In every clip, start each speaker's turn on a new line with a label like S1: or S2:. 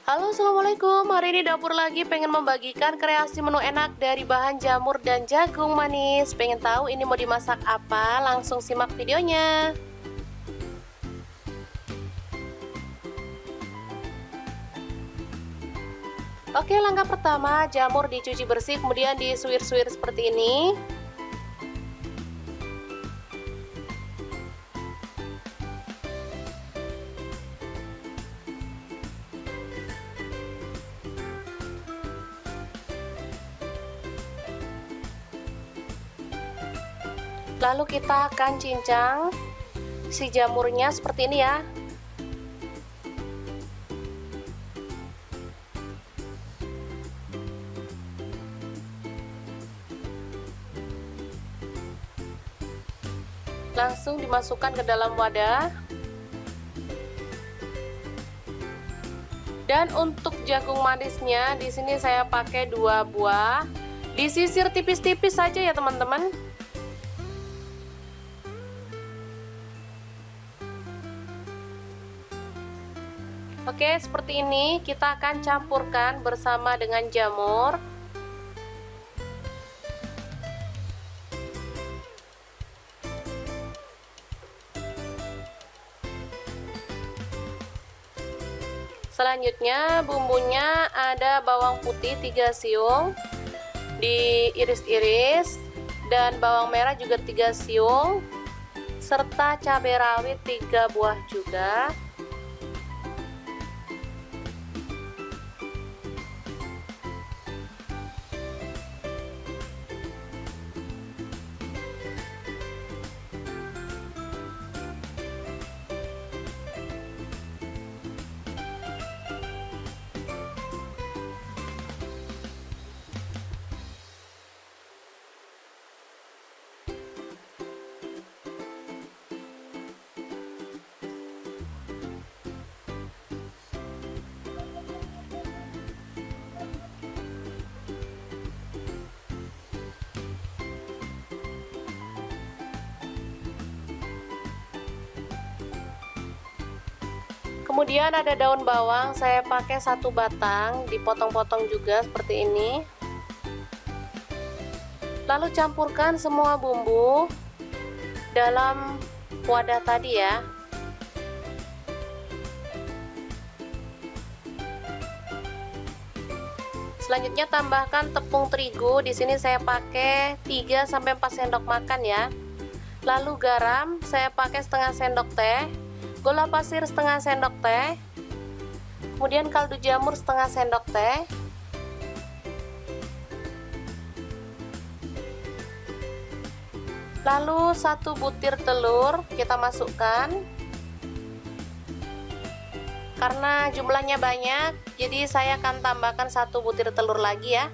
S1: Halo, assalamualaikum. Hari ini dapur lagi pengen membagikan kreasi menu enak dari bahan jamur dan jagung manis. Pengen tahu ini mau dimasak apa? Langsung simak videonya. Oke, langkah pertama, jamur dicuci bersih, kemudian disuir-suir seperti ini. Lalu kita akan cincang si jamurnya seperti ini ya. Langsung dimasukkan ke dalam wadah. Dan untuk jagung manisnya di sini saya pakai 2 buah. Disisir tipis-tipis saja ya teman-teman. Oke, seperti ini kita akan campurkan bersama dengan jamur. Selanjutnya bumbunya ada bawang putih 3 siung diiris-iris, dan bawang merah juga 3 siung, serta cabai rawit 3 buah juga. Kemudian ada daun bawang, saya pakai 1 batang, dipotong-potong juga seperti ini. Lalu campurkan semua bumbu dalam wadah tadi ya. Selanjutnya tambahkan tepung terigu, di sini saya pakai 3 sampai 4 sendok makan ya. Lalu garam saya pakai setengah sendok teh, gula pasir setengah sendok teh, kemudian kaldu jamur setengah sendok teh, lalu 1 butir telur kita masukkan. Karena jumlahnya banyak, jadi saya akan tambahkan 1 butir telur lagi ya.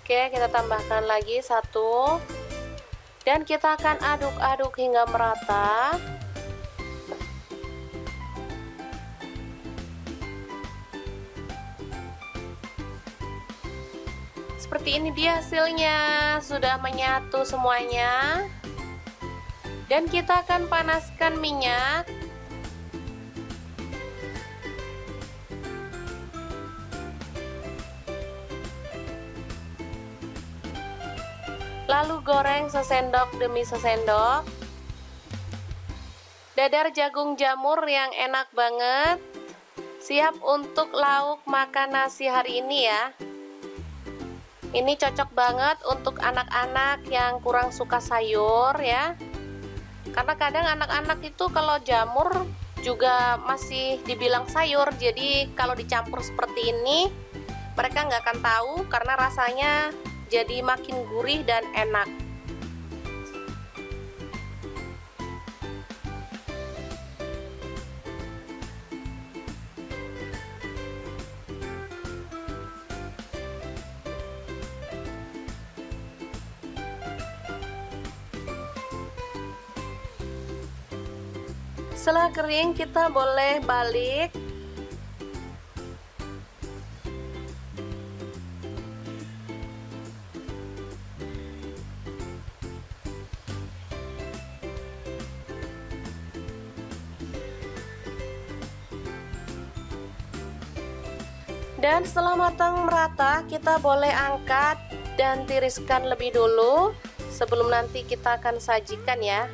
S1: Oke, kita tambahkan lagi 1, dan kita akan aduk-aduk hingga merata. Seperti ini dia hasilnya, sudah menyatu semuanya. Dan kita akan panaskan minyak. Lalu goreng sesendok demi sesendok. Dadar jagung jamur yang enak banget, siap untuk lauk makan nasi hari ini ya. Ini cocok banget untuk anak-anak yang kurang suka sayur ya. Karena kadang anak-anak itu kalau jamur juga masih dibilang sayur, jadi kalau dicampur seperti ini mereka nggak akan tahu karena rasanya jadi makin gurih dan enak. Setelah kering, kita boleh balik. Dan setelah matang merata, kita boleh angkat dan tiriskan lebih dulu sebelum nanti kita akan sajikan ya.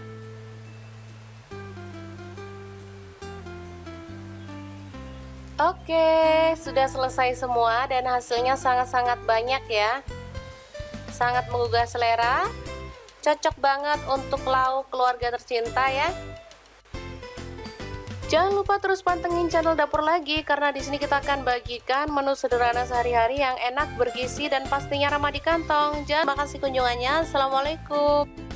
S1: Oke, sudah selesai semua dan hasilnya sangat-sangat banyak ya. Sangat menggugah selera. Cocok banget untuk lauk keluarga tercinta ya. Jangan lupa terus pantengin channel Dapur Lagi karena di sini kita akan bagikan menu sederhana sehari-hari yang enak, bergizi dan pastinya ramah di kantong. Jangan makasih kunjungannya. Assalamualaikum.